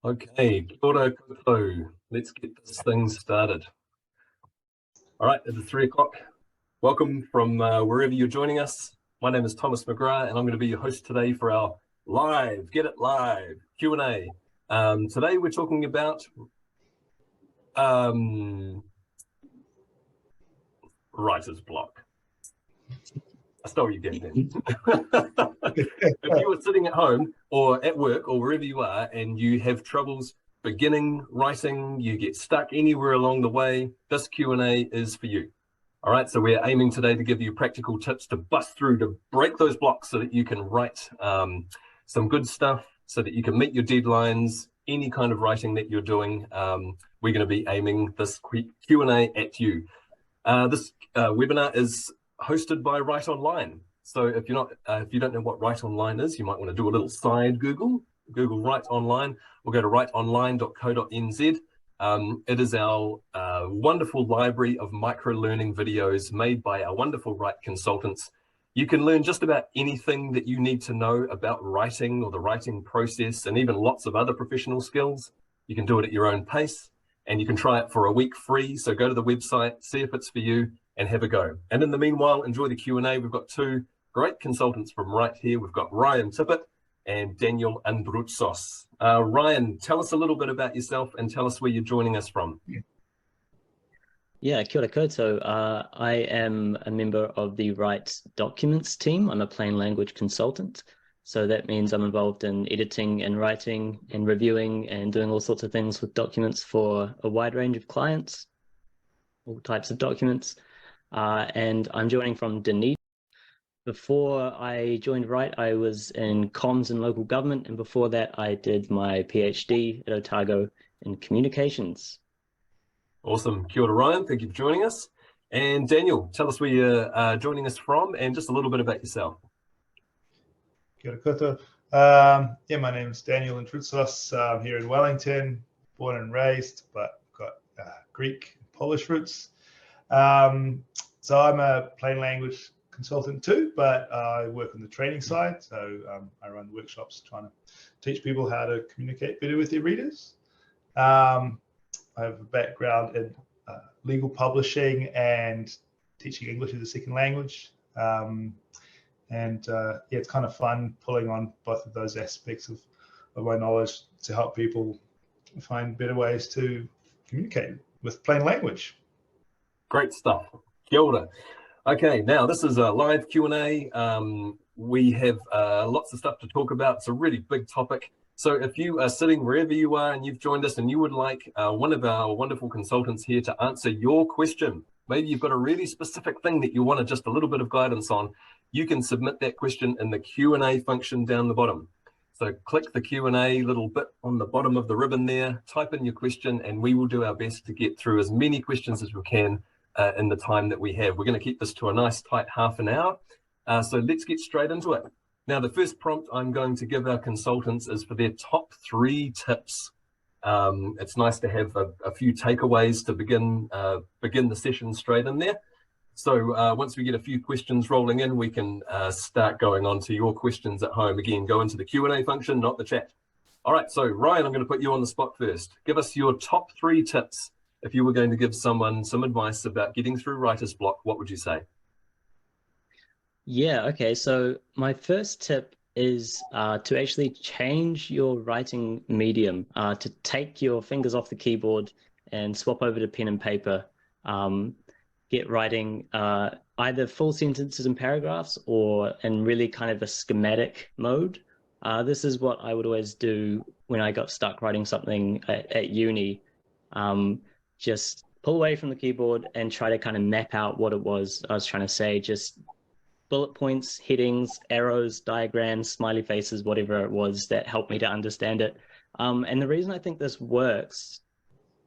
Okay, kia ora koutou. Let's get this thing started. All right, it is 3 o'clock. Welcome from wherever you're joining us. My name is Thomas McGrath, and I'm going to be your host today for our live, get it live, Q&A. Today we're talking about writer's block. I stole you again, Dan. If you are sitting at home or at work or wherever you are and you have troubles beginning writing, you get stuck anywhere along the way, this Q&A is for you. All right, so we're aiming today to give you practical tips to bust through, to break those blocks so that you can write some good stuff, so that you can meet your deadlines, any kind of writing that you're doing. We're going to be aiming this Q&A at you. This webinar is hosted by Write Online. So if you don't know what Write Online is, you might want to do a little side Google Write Online, or go to writeonline.co.nz. It is our wonderful library of micro-learning videos made by our wonderful Write consultants. You can learn just about anything that you need to know about writing or the writing process, and even lots of other professional skills. You can do it at your own pace, and you can try it for a week free. So go to the website, see if it's for you, and have a go. And in the meanwhile, enjoy the Q&A. We've got two great consultants from right here. We've got Ryan Tippet and Daniel Androutsos. Ryan, tell us a little bit about yourself and tell us where you're joining us from. Yeah, kia ora koutou. I am a member of the Write Documents team. I'm a plain language consultant. So that means I'm involved in editing and writing and reviewing and doing all sorts of things with documents for a wide range of clients, all types of documents. And I'm joining from Dunedin. Before I joined Write, I was in comms and local government. And before that, I did my PhD at Otago in communications. Awesome. Kia ora, Ryan. Thank you for joining us. And Daniel, tell us where you're joining us from and just a little bit about yourself. Kia ora koutou. Yeah, my name is Daniel Androutsos. I'm here in Wellington, born and raised, but got Greek and Polish roots. So I'm a plain language consultant too, but I work on the training side. So I run workshops trying to teach people how to communicate better with their readers. I have a background in legal publishing and teaching English as a second language. Yeah, it's kind of fun pulling on both of those aspects of my knowledge to help people find better ways to communicate with plain language. Great stuff. Kia ora. Okay, now this is a live Q&A. We have lots of stuff to talk about. It's a really big topic. So if you are sitting wherever you are and you've joined us and you would like one of our wonderful consultants here to answer your question, maybe you've got a really specific thing that you want just a little bit of guidance on, you can submit that question in the Q&A function down the bottom. So click the Q&A little bit on the bottom of the ribbon there, type in your question, and we will do our best to get through as many questions as we can in the time that we have. We're going to keep this to a nice tight half an hour. So let's get straight into it. Now, the first prompt I'm going to give our consultants is for their top 3 tips. It's nice to have a few takeaways to begin the session straight in there. So once we get a few questions rolling in, we can start going on to your questions at home. Again, go into the Q&A function, not the chat. All right, so Ryan, I'm going to put you on the spot first. Give us your top 3 tips. If you were going to give someone some advice about getting through writer's block, what would you say? Yeah, okay. So my first tip is to actually change your writing medium, to take your fingers off the keyboard and swap over to pen and paper. Get writing either full sentences and paragraphs or in really kind of a schematic mode. This is what I would always do when I got stuck writing something at uni. Just pull away from the keyboard and try to kind of map out what it was I was trying to say. Just bullet points, headings, arrows, diagrams, smiley faces, whatever it was that helped me to understand it. And the reason I think this works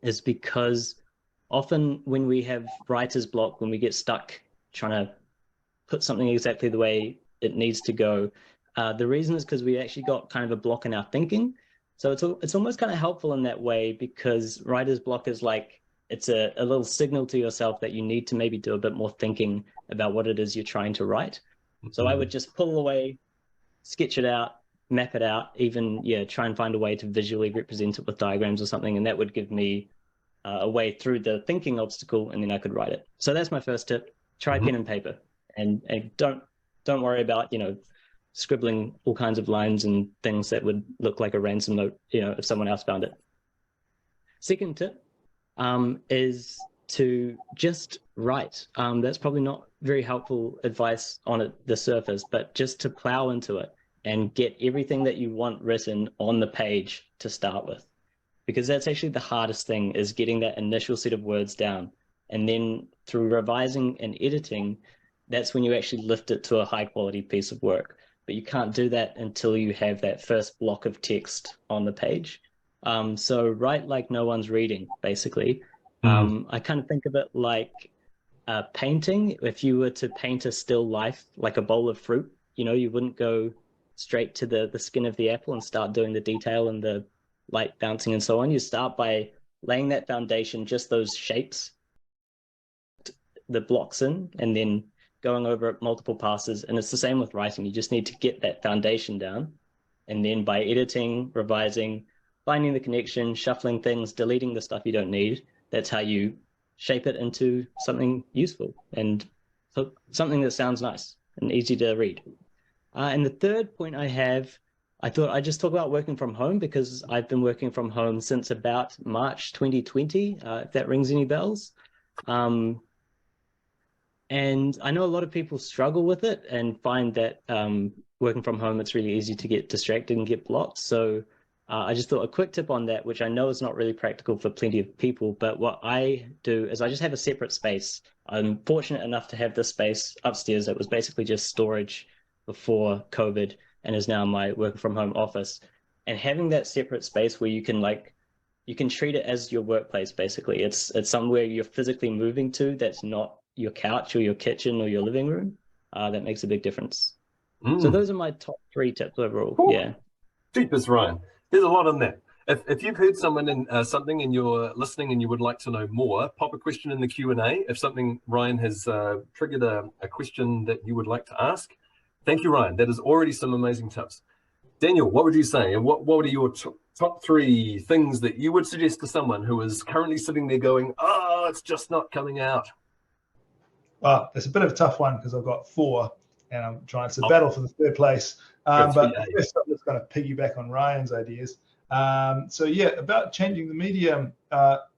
is because often when we have writer's block, when we get stuck trying to put something exactly the way it needs to go, the reason is because we actually got kind of a block in our thinking. So it's almost kind of helpful in that way, because writer's block is like, it's a little signal to yourself that you need to maybe do a bit more thinking about what it is you're trying to write. So I would just pull away, sketch it out, map it out, even try and find a way to visually represent it with diagrams or something, and that would give me a way through the thinking obstacle, and then I could write it. So that's my first tip. Try pen and paper, and don't worry about scribbling all kinds of lines and things that would look like a ransom note if someone else found it. Second tip is to just write. That's probably not very helpful advice on the surface, but just to plow into it and get everything that you want written on the page to start with. Because that's actually the hardest thing, is getting that initial set of words down. And then through revising and editing, that's when you actually lift it to a high quality piece of work. But you can't do that until you have that first block of text on the page. So write like no one's reading, basically. I kind of think of it like painting. If you were to paint a still life, like a bowl of fruit, you wouldn't go straight to the skin of the apple and start doing the detail and the light bouncing and so on. You start by laying that foundation, just those shapes, the blocks in, and then going over it multiple passes. And it's the same with writing. You just need to get that foundation down. And then by editing, revising, finding the connection, shuffling things, deleting the stuff you don't need, that's how you shape it into something useful and something that sounds nice and easy to read. And the third point I thought I'd just talk about working from home, because I've been working from home since about March 2020, if that rings any bells. And I know a lot of people struggle with it and find that working from home, it's really easy to get distracted and get blocked. So I just thought a quick tip on that, which I know is not really practical for plenty of people, but what I do is I just have a separate space. I'm fortunate enough to have this space upstairs that was basically just storage before COVID, and is now my work from home office. And having that separate space where you can treat it as your workplace, basically. It's somewhere you're physically moving to that's not your couch or your kitchen or your living room. That makes a big difference. So those are my top 3 tips overall. Cool. Yeah. Jeepers, Ryan. There's a lot in there. If you've heard someone in something and you're listening and you would like to know more, pop a question in the Q&A. If something, Ryan has triggered a question that you would like to ask. Thank you, Ryan. That is already some amazing tips. Daniel, what would you say? And what are your top 3 things that you would suggest to someone who is currently sitting there going, oh, it's just not coming out? Well, it's a bit of a tough one because I've got 4 and I'm trying to battle for the 3rd place. But first I'm just going to piggyback on Ryan's ideas. So yeah, about changing the medium,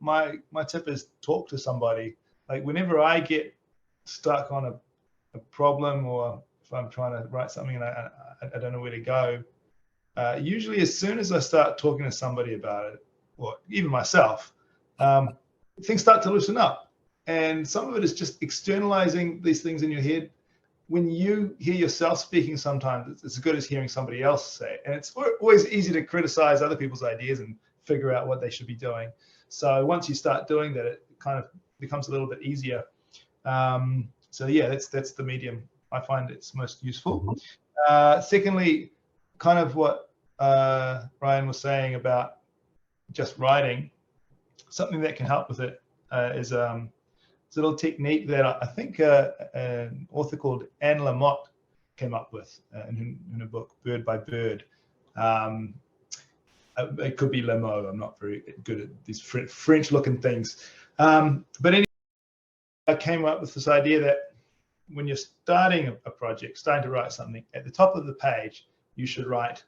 my tip is talk to somebody. Like whenever I get stuck on a problem, or if I'm trying to write something and I don't know where to go, usually as soon as I start talking to somebody about it, or even myself, things start to loosen up. And some of it is just externalizing these things in your head. When you hear yourself speaking, sometimes it's as good as hearing somebody else say it. And it's always easy to criticize other people's ideas and figure out what they should be doing. So once you start doing that, it kind of becomes a little bit easier. So yeah, that's the medium I find it's most useful. Secondly, kind of what Ryan was saying about just writing, something that can help with it is it's a little technique that I think an author called Anne Lamott came up with in a book, Bird by Bird. It could be Lamott. I'm not very good at these French-looking things. But anyway, I came up with this idea that when you're starting a project, starting to write something, at the top of the page, you should write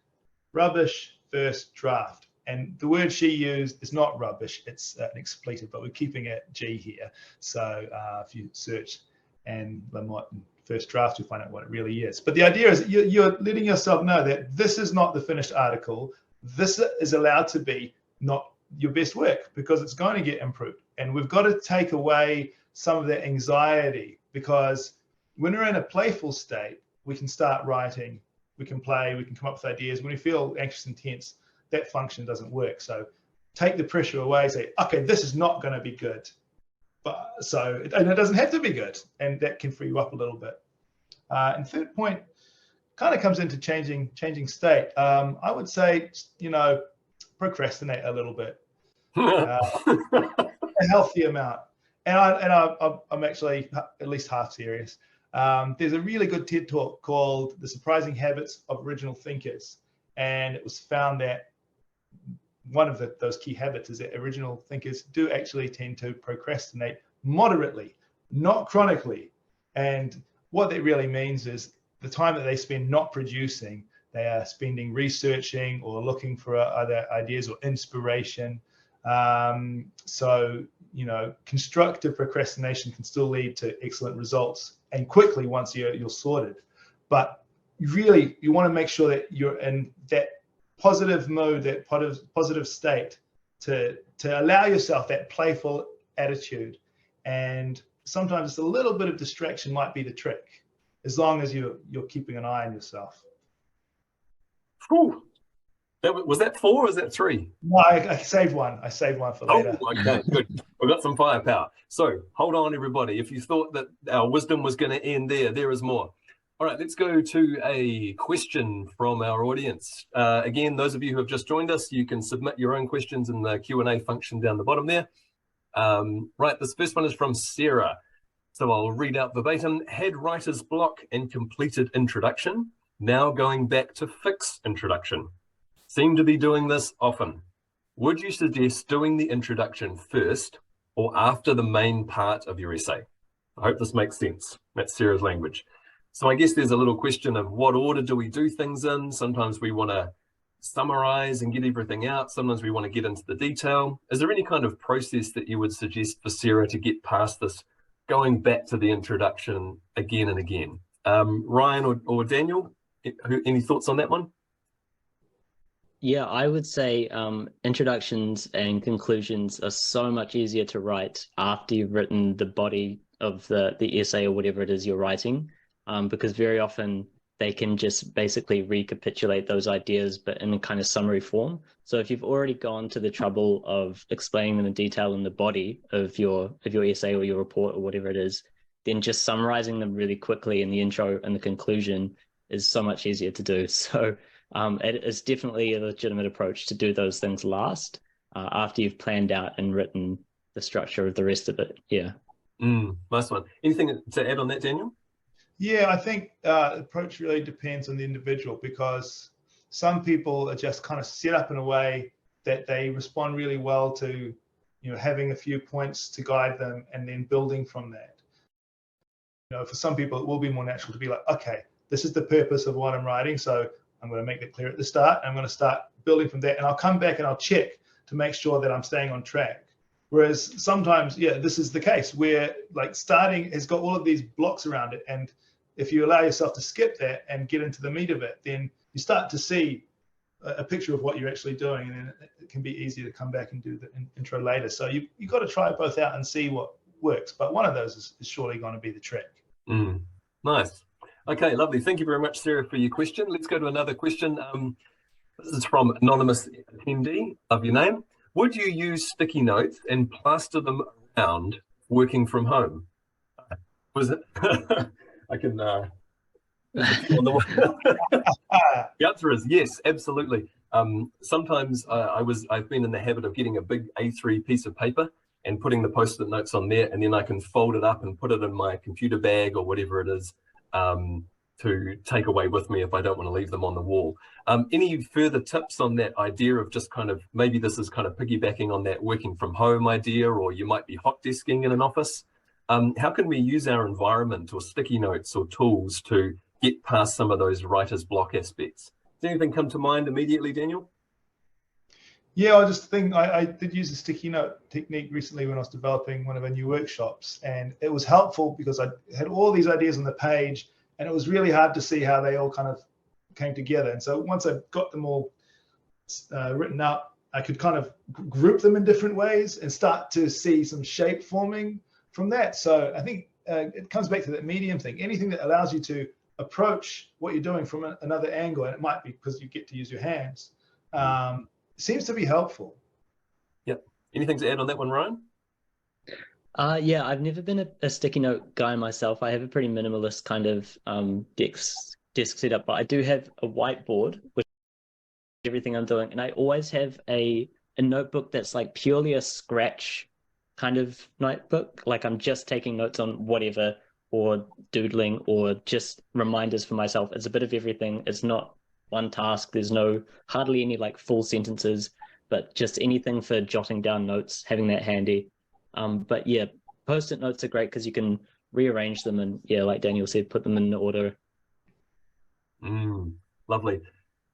rubbish first draft. And the word she used is not rubbish, it's an expletive, but we're keeping it G here. So if you search Anne Lamott first draft, you'll find out what it really is. But the idea is you're letting yourself know that this is not the finished article. This is allowed to be not your best work because it's going to get improved. And we've got to take away some of that anxiety, because when we're in a playful state, we can start writing, we can play, we can come up with ideas. When we feel anxious and tense, that function doesn't work. So take the pressure away, say, okay, this is not going to be good. And it doesn't have to be good. And that can free you up a little bit. And third point kind of comes into changing state. I would say, procrastinate a little bit, a healthy amount. And I'm actually at least half serious. There's a really good TED talk called The Surprising Habits of Original Thinkers. and it was found that one of those key habits is that original thinkers do actually tend to procrastinate moderately, not chronically. And what that really means is the time that they spend not producing, they are spending researching or looking for other ideas or inspiration. So, constructive procrastination can still lead to excellent results and quickly once you're sorted. But really, you want to make sure that you're in that positive mode, that positive state to allow yourself that playful attitude. And sometimes just a little bit of distraction might be the trick, as long as you're keeping an eye on yourself. Whew. Was that 4 or was that 3? No, I saved one. I saved one for later. Oh, okay, good. We've got some firepower. So hold on, everybody. If you thought that our wisdom was going to end there is more. All right, let's go to a question from our audience. Again, those of you who have just joined us, you can submit your own questions in the Q&A function down the bottom there. Right, this first one is from Sarah. So I'll read out verbatim. Had writer's block and completed introduction. Now going back to fix introduction. Seem to be doing this often. Would you suggest doing the introduction first or after the main part of your essay? I hope this makes sense. That's Sarah's language. So I guess there's a little question of what order do we do things in? Sometimes we want to summarize and get everything out. Sometimes we want to get into the detail. Is there any kind of process that you would suggest for Sarah to get past this, going back to the introduction again and again? Ryan or Daniel, any thoughts on that one? Yeah, I would say introductions and conclusions are so much easier to write after you've written the body of the essay or whatever it is you're writing, because very often they can just basically recapitulate those ideas, but in a kind of summary form. So if you've already gone to the trouble of explaining them in detail in the body of your essay or your report or whatever it is, then just summarizing them really quickly in the intro and the conclusion is so much easier to do. So it is definitely a legitimate approach to do those things last, after you've planned out and written the structure of the rest of it. Yeah. Nice one. Anything to add on that, Daniel? Yeah, I think the approach really depends on the individual, because some people are just kind of set up in a way that they respond really well to, having a few points to guide them and then building from that. For some people, it will be more natural to be like, okay, this is the purpose of what I'm writing, so I'm going to make it clear at the start. I'm going to start building from that, and I'll come back and I'll check to make sure that I'm staying on track. Whereas sometimes, this is the case where like starting has got all of these blocks around it, and if you allow yourself to skip that and get into the meat of it, then you start to see a picture of what you're actually doing, and then it can be easy to come back and do the intro later. So you've got to try both out and see what works, but one of those is surely going to be the trick. Nice. Okay, lovely. Thank you very much, Sarah, for your question. Let's go to another question. This is from anonymous attendee. Love your name. Would you use sticky notes and plaster them around working from home? Was it? I can. The answer is yes, absolutely. Sometimes I've been in the habit of getting a big A3 piece of paper and putting the post-it notes on there, and then I can fold it up and put it in my computer bag or whatever it is, to take away with me if I don't want to leave them on the wall. Any further tips on that idea of just kind of, maybe this is kind of piggybacking on that working from home idea, or you might be hot desking in an office. How can we use our environment or sticky notes or tools to get past some of those writer's block aspects? Does anything come to mind immediately, Daniel? Yeah, I just think I did use a sticky note technique recently when I was developing one of our new workshops, and it was helpful because I had all these ideas on the page, and it was really hard to see how they all kind of came together. And so once I got them all written up, I could kind of group them in different ways and start to see some shape forming from that. So I think it comes back to that medium thing. Anything that allows you to approach what you're doing from another angle, and it might be because you get to use your hands, seems to be helpful. Yep. Anything to add on that one, Ryan? Yeah, I've never been a sticky note guy myself. I have a pretty minimalist kind of desk setup, but I do have a whiteboard with everything I'm doing, and I always have a notebook that's like purely a scratch kind of notebook. Like I'm just taking notes on whatever, or doodling, or just reminders for myself. It's a bit of everything. It's not one task. There's hardly any like full sentences, but just anything for jotting down notes, having that handy. But yeah, post-it notes are great because you can rearrange them and, yeah, like Daniel said, put them in order. Lovely.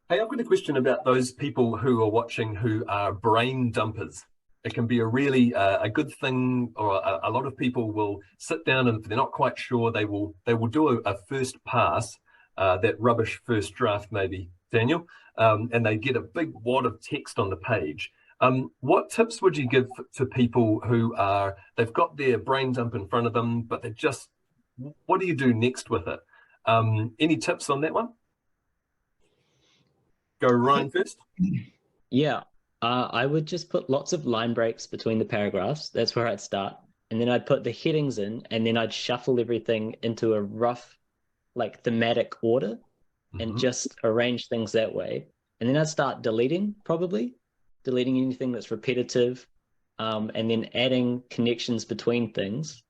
Hey, I've got a question about those people who are watching who are brain dumpers. It can be a really a good thing, or a lot of people will sit down and if they're not quite sure, they will do a first pass, that rubbish first draft maybe, Daniel, and they get a big wad of text on the page. What tips would you give to people who they've got their brain dump in front of them, but they just, what do you do next with it? Any tips on that one? Go Ryan first. Yeah, I would just put lots of line breaks between the paragraphs. That's where I'd start. And then I'd put the headings in, and then I'd shuffle everything into a rough, like thematic order and just arrange things that way. And then I'd start deleting anything that's repetitive, and then adding connections between things,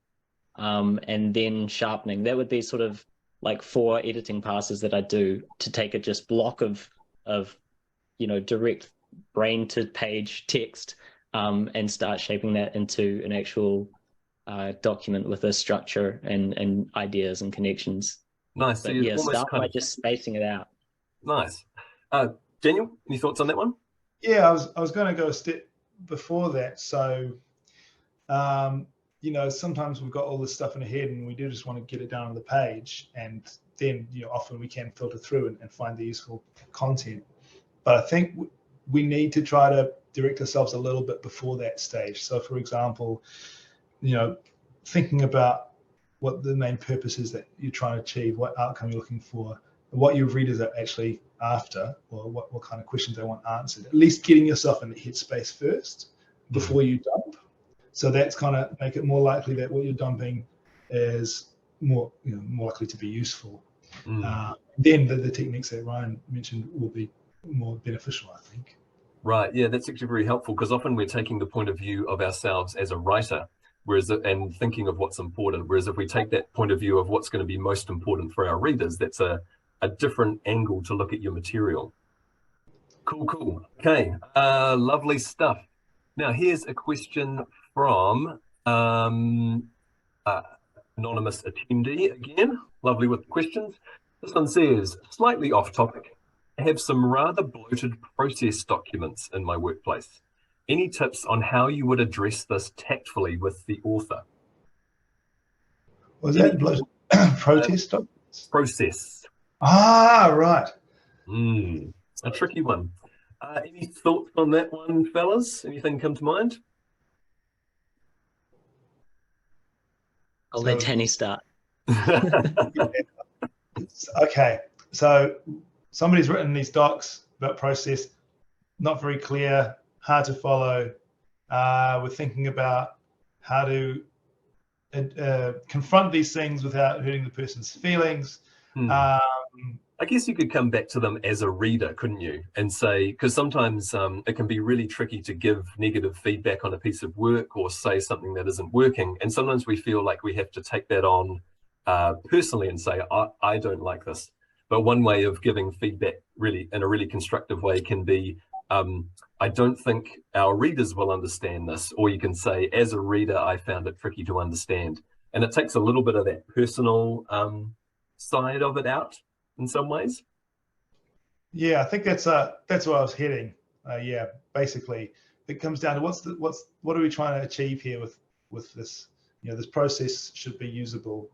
and then sharpening. That would be sort of like 4 editing passes that I do to take a just block of direct brain to page text, and start shaping that into an actual document with a structure and ideas and connections. Nice. But yeah, start by just spacing it out. Nice. Daniel, any thoughts on that one? Yeah, I was going to go a step before that. So, sometimes we've got all this stuff in our head and we do just want to get it down on the page, and then often we can filter through and find the useful content. But I think we need to try to direct ourselves a little bit before that stage. So, for example, thinking about what the main purpose is that you're trying to achieve, what outcome you're looking for, what your readers are actually after, or what kind of questions they want answered. At least getting yourself in the headspace first before you dump. So that's kind of make it more likely that what you're dumping is more likely to be useful. Then the techniques that Ryan mentioned will be more beneficial, I think. Right. Yeah, that's actually very helpful, because often we're taking the point of view of ourselves as a writer, and thinking of what's important. Whereas if we take that point of view of what's going to be most important for our readers, that's a different angle to look at your material. Cool. Okay. Lovely stuff. Now here's a question from anonymous attendee again. Lovely with the questions. This one says, slightly off topic, I have some rather bloated process documents in my workplace. Any tips on how you would address this tactfully with the author? Was that bloated protest documents? Process. Ah, right. A tricky one. Any thoughts on that one, fellas? Anything come to mind? I'll let Danny start. Okay, so somebody's written these docs about process, not very clear, hard to follow. We're thinking about how to confront these things without hurting the person's feelings. I guess you could come back to them as a reader, couldn't you? And say, because sometimes it can be really tricky to give negative feedback on a piece of work or say something that isn't working. And sometimes we feel like we have to take that on personally and say, I don't like this. But one way of giving feedback really in a really constructive way can be, I don't think our readers will understand this. Or you can say, as a reader, I found it tricky to understand. And it takes a little bit of that personal side of it out in some ways. Yeah, I think that's where I was heading. Yeah, basically, it comes down to what are we trying to achieve here with this? This process should be usable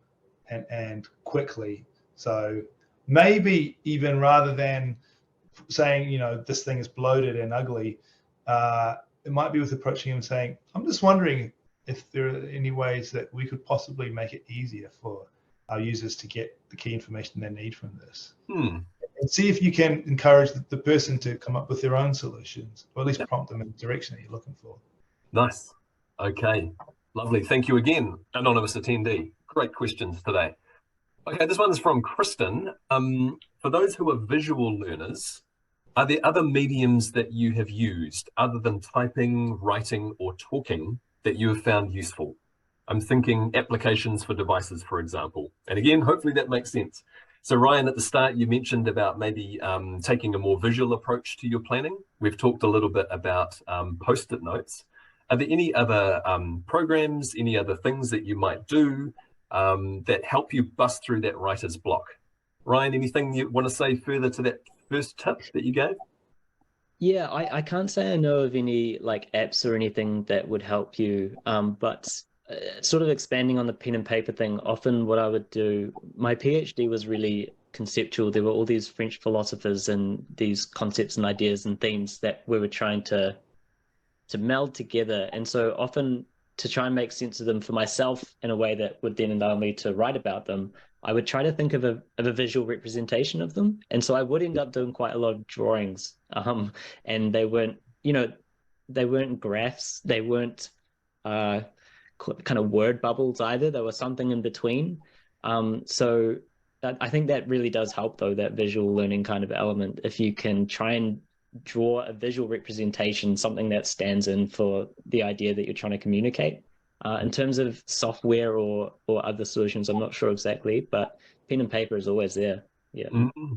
and quickly. So maybe even rather than saying this thing is bloated and ugly, it might be with approaching him and saying, I'm just wondering if there are any ways that we could possibly make it easier for our users to get the key information they need from this. And see if you can encourage the person to come up with their own solutions, or at least prompt them in the direction that you're looking for. Nice. Okay. Lovely. Thank you again, anonymous attendee. Great questions today. Okay, this one's from Kristen. For those who are visual learners, are there other mediums that you have used other than typing, writing, or talking that you have found useful? I'm thinking applications for devices, for example. And again, hopefully that makes sense. So Ryan, at the start, you mentioned about maybe taking a more visual approach to your planning. We've talked a little bit about post-it notes. Are there any other programs, any other things that you might do that help you bust through that writer's block? Ryan, anything you want to say further to that first tip that you gave? Yeah, I can't say I know of any like apps or anything that would help you, but sort of expanding on the pen and paper thing, often what I would do, my PhD was really conceptual. There were all these French philosophers and these concepts and ideas and themes that we were trying to meld together. And so often to try and make sense of them for myself in a way that would then allow me to write about them, I would try to think of a visual representation of them. And so I would end up doing quite a lot of drawings. And they weren't, they weren't graphs, they weren't kind of word bubbles either. There was something in between. So I think that really does help, though, that visual learning kind of element. If you can try and draw a visual representation, something that stands in for the idea that you're trying to communicate. In terms of software or other solutions, I'm not sure exactly, but pen and paper is always there. Yeah. Mm-hmm.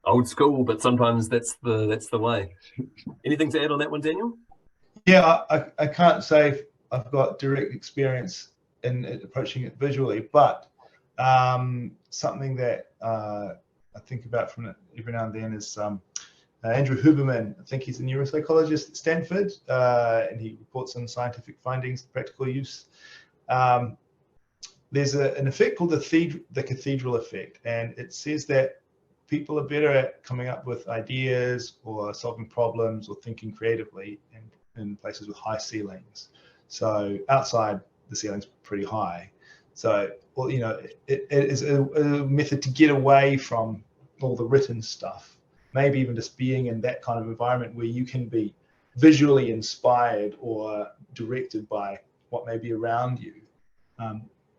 Old school, but sometimes that's the way. Anything to add on that one, Daniel? Yeah, I can't say I've got direct experience in approaching it visually, but something that I think about from every now and then is Andrew Huberman. I think he's a neuropsychologist at Stanford, and he reports on scientific findings, practical use. There's an effect called the cathedral effect, and it says that people are better at coming up with ideas or solving problems or thinking creatively in places with high ceilings. So outside, the ceiling's pretty high. So, well, it is a method to get away from all the written stuff. Maybe even just being in that kind of environment where you can be visually inspired or directed by what may be around you.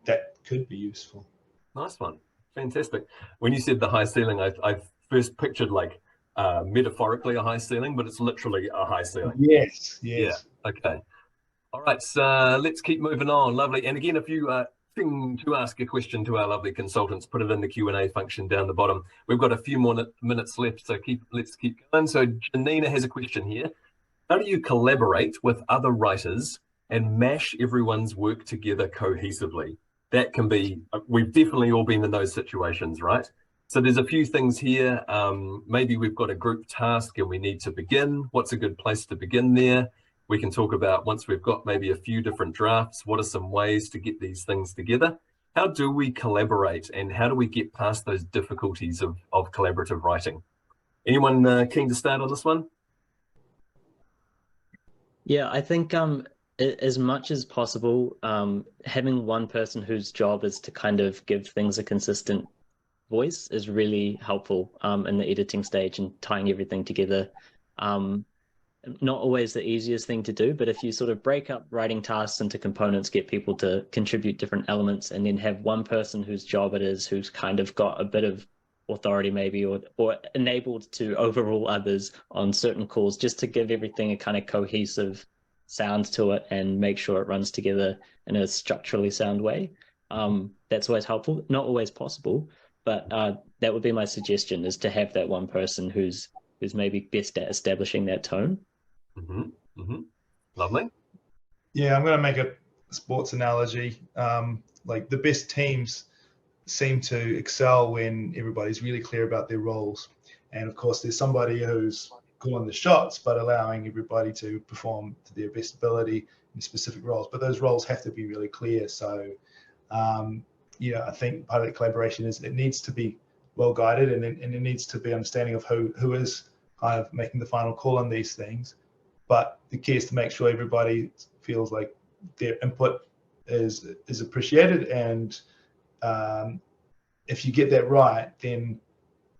That could be useful. Nice one. Fantastic. When you said the high ceiling, I first pictured like metaphorically a high ceiling, but it's literally a high ceiling. Yes. Yeah. Okay. All right. So let's keep moving on. Lovely. And again, if you think to ask a question to our lovely consultants, put it in the Q&A function down the bottom. We've got a few more minutes left, so let's keep going. So Janina has a question here. How do you collaborate with other writers and mash everyone's work together cohesively? That can be, we've definitely all been in those situations, right? So there's a few things here. Maybe we've got a group task and we need to begin. What's a good place to begin there? We can talk about, once we've got maybe a few different drafts, what are some ways to get these things together? How do we collaborate and how do we get past those difficulties of collaborative writing? Anyone keen to start on this one? Yeah, I think as much as possible, having one person whose job is to kind of give things a consistent voice is really helpful in the editing stage and tying everything together. Not always the easiest thing to do, but if you sort of break up writing tasks into components, get people to contribute different elements, and then have one person whose job it is, who's kind of got a bit of authority maybe, or enabled to overrule others on certain calls, just to give everything a kind of cohesive sound to it and make sure it runs together in a structurally sound way. That's always helpful, not always possible, but that would be my suggestion, is to have that one person who's maybe best at establishing that tone. Mm-hmm. Mm-hmm. Lovely. Yeah, I'm going to make a sports analogy. Like the best teams seem to excel when everybody's really clear about their roles. And of course, there's somebody who's calling the shots, but allowing everybody to perform to their best ability in specific roles. But those roles have to be really clear. So, I think part of the collaboration is it needs to be well guided, and it needs to be understanding of who is kind of making the final call on these things. But the key is to make sure everybody feels like their input is appreciated, and if you get that right, then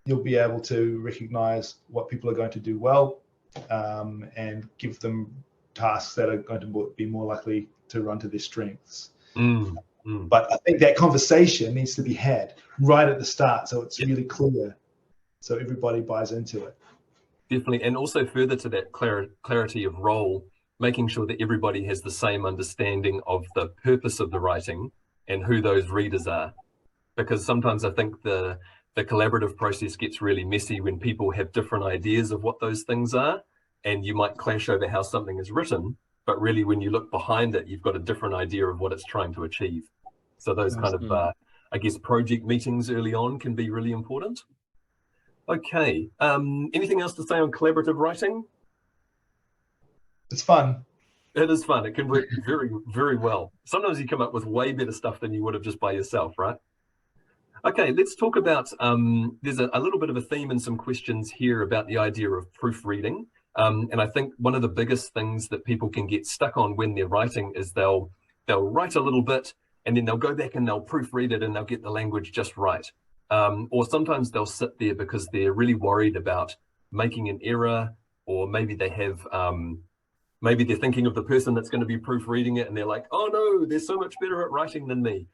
you'll be able to recognize what people are going to do well, and give them tasks that are going to be more likely to run to their strengths. But I think that conversation needs to be had right at the start, so it's really clear, so everybody buys into it. Definitely. And also further to that clarity of role, making sure that everybody has the same understanding of the purpose of the writing and who those readers are. Because sometimes I think the the collaborative process gets really messy when people have different ideas of what those things are, and you might clash over how something is written, but really when you look behind it, you've got a different idea of what it's trying to achieve. So those kind of, I guess, project meetings early on can be really important. Okay, anything else to say on collaborative writing? It's fun. It is fun. It can work very, very well. Sometimes you come up with way better stuff than you would have just by yourself, right? Okay, let's talk about, there's a little bit of a theme and some questions here about the idea of proofreading. And I think one of the biggest things that people can get stuck on when they're writing is they'll write a little bit and then they'll go back and they'll proofread it and they'll get the language just right. Or sometimes they'll sit there because they're really worried about making an error, or maybe they have, maybe they're thinking of the person that's going to be proofreading it and they're like, oh no, they're so much better at writing than me.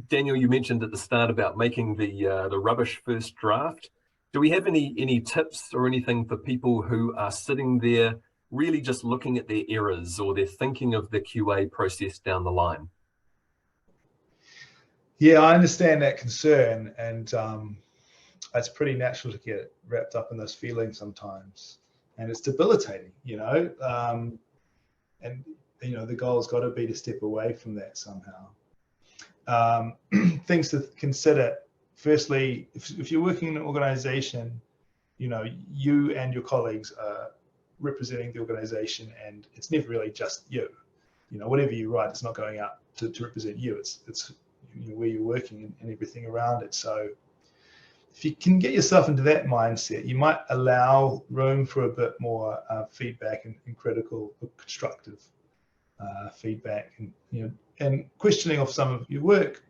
Daniel, you mentioned at the start about making the rubbish first draft. Do we have any tips or anything for people who are sitting there really just looking at their errors, or they're thinking of the QA process down the line? Yeah, I understand that concern, and it's pretty natural to get wrapped up in those feelings sometimes, and it's debilitating, you know. And you know, the goal's got to be to step away from that somehow. Things to consider. Firstly, if you're working in an organization, you know, you and your colleagues are representing the organization, and it's never really just you. You know, whatever you write, it's not going out to represent you. It's you know, where you're working and everything around it. So if you can get yourself into that mindset, you might allow room for a bit more feedback and critical or constructive feedback, and you know, and questioning of some of your work,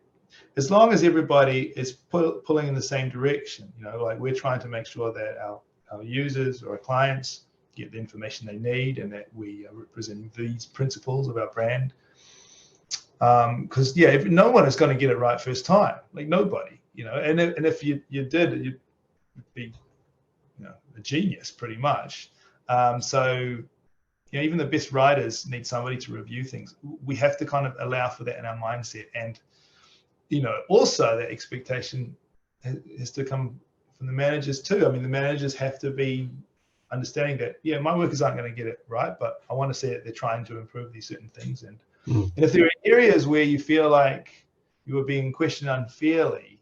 as long as everybody is pulling in the same direction. You know, like we're trying to make sure that our users or our clients get the information they need, and that we are representing these principles of our brand. Because yeah, if no one is going to get it right first time, like nobody, you know, and if you did, you'd be, you know, a genius pretty much. So you know, even the best writers need somebody to review things. We have to kind of allow for that in our mindset. And, you know, also that expectation has to come from the managers too. I mean, the managers have to be understanding that, yeah, my workers aren't going to get it right, but I want to see that they're trying to improve these certain things. And if there are areas where you feel like you are being questioned unfairly,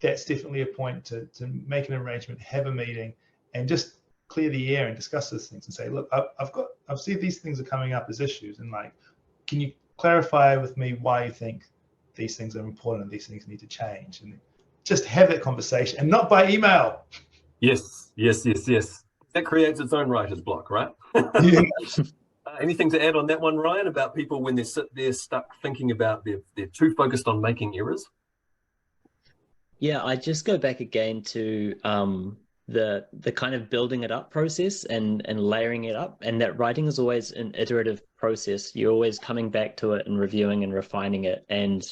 that's definitely a point to make an arrangement, have a meeting, and just clear the air and discuss those things and say, look, I've seen these things are coming up as issues, and like, can you clarify with me why you think these things are important and these things need to change? And just have that conversation, and not by email. Yes. That creates its own writer's block, right? Yeah. Anything to add on that one, Ryan, about people when they sit there stuck thinking about they're too focused on making errors? Yeah, I just go back again to the kind of building it up process and layering it up, and that writing is always an iterative process. You're always coming back to it and reviewing and refining it, and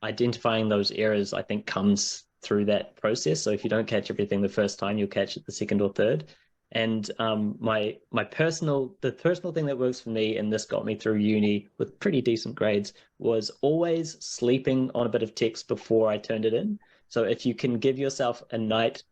identifying those errors, I think, comes through that process. So if you don't catch everything the first time, you'll catch it the second or third. And the personal thing that works for me, and this got me through uni with pretty decent grades, was always sleeping on a bit of text before I turned it in. So if you can give yourself a night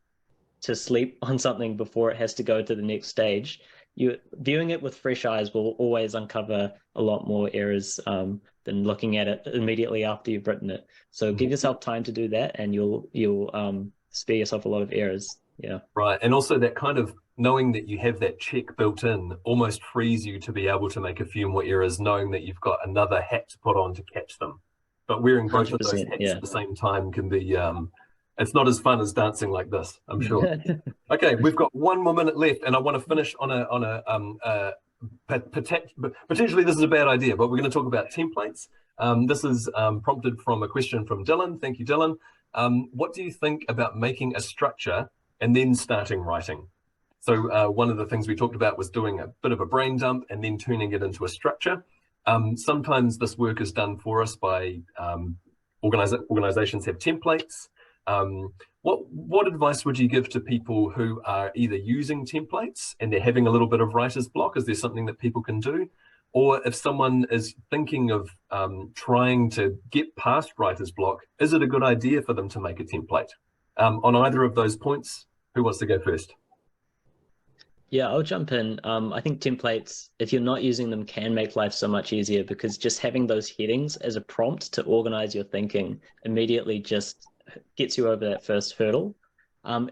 to sleep on something before it has to go to the next stage, you viewing it with fresh eyes will always uncover a lot more errors than looking at it immediately after you've written it. So give yourself time to do that, and you'll spare yourself a lot of errors. Yeah. Right. And also that kind of knowing that you have that check built in almost frees you to be able to make a few more errors, knowing that you've got another hat to put on to catch them. But wearing both of those hats at the same time can be, it's not as fun as dancing like this, I'm sure. Okay, we've got 1 more minute left, and I want to finish on a potentially this is a bad idea, but we're going to talk about templates. This is prompted from a question from Dylan. Thank you, Dylan. What do you think about making a structure and then starting writing? So one of the things we talked about was doing a bit of a brain dump and then turning it into a structure. Sometimes this work is done for us by organizations have templates. What advice would you give to people who are either using templates and they're having a little bit of writer's block? Is there something that people can do? Or if someone is thinking of trying to get past writer's block, is it a good idea for them to make a template? On either of those points, who wants to go first? Yeah, I'll jump in. I think templates, if you're not using them, can make life so much easier, because just having those headings as a prompt to organize your thinking immediately just gets you over that first hurdle.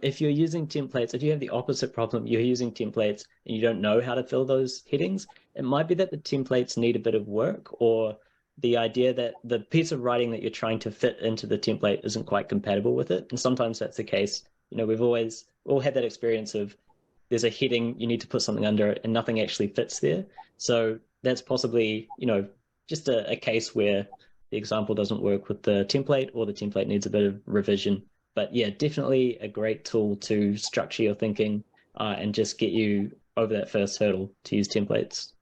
If you're using templates, if you have the opposite problem, you're using templates and you don't know how to fill those headings, it might be that the templates need a bit of work, or the idea that the piece of writing that you're trying to fit into the template isn't quite compatible with it. And sometimes that's the case. You know, we've all had that experience of there's a heading, you need to put something under it, and nothing actually fits there. So that's possibly, you know, just a case where the example doesn't work with the template, or the template needs a bit of revision. But yeah, definitely a great tool to structure your thinking and just get you over that first hurdle to use templates.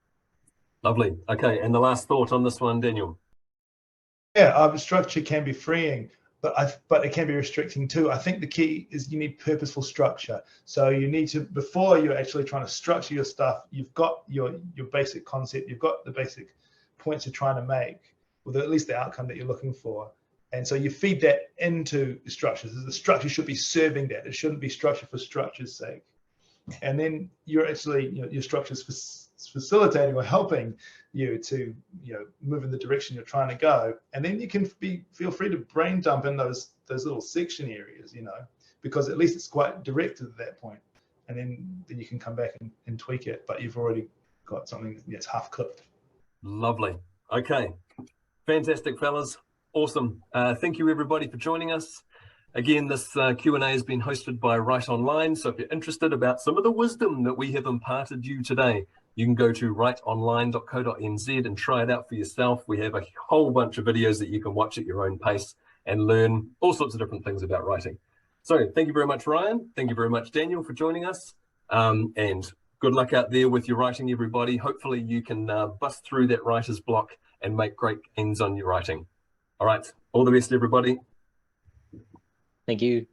Lovely. Okay, and the last thought on this one, Daniel. Yeah, structure can be freeing, but it can be restricting too. I think the key is you need purposeful structure. So you need to, before you're actually trying to structure your stuff, you've got your basic concept, you've got the basic points you're trying to make, with at least the outcome that you're looking for. And so you feed that into the structures. The structure should be serving that. It shouldn't be structure for structure's sake. And then you're actually, your structure's facilitating or helping you to, move in the direction you're trying to go. And then you can feel free to brain dump in those little section areas, because at least it's quite directed at that point. And then you can come back and tweak it, but you've already got something that's half cooked. Lovely. Okay. Fantastic, fellas. Awesome. Thank you, everybody, for joining us. Again, this Q&A has been hosted by Write Online. So if you're interested about some of the wisdom that we have imparted you today, you can go to writeonline.co.nz and try it out for yourself. We have a whole bunch of videos that you can watch at your own pace and learn all sorts of different things about writing. So thank you very much, Ryan. Thank you very much, Daniel, for joining us. And good luck out there with your writing, everybody. Hopefully you can bust through that writer's block and make great gains on your writing. All right. All the best, everybody. Thank you.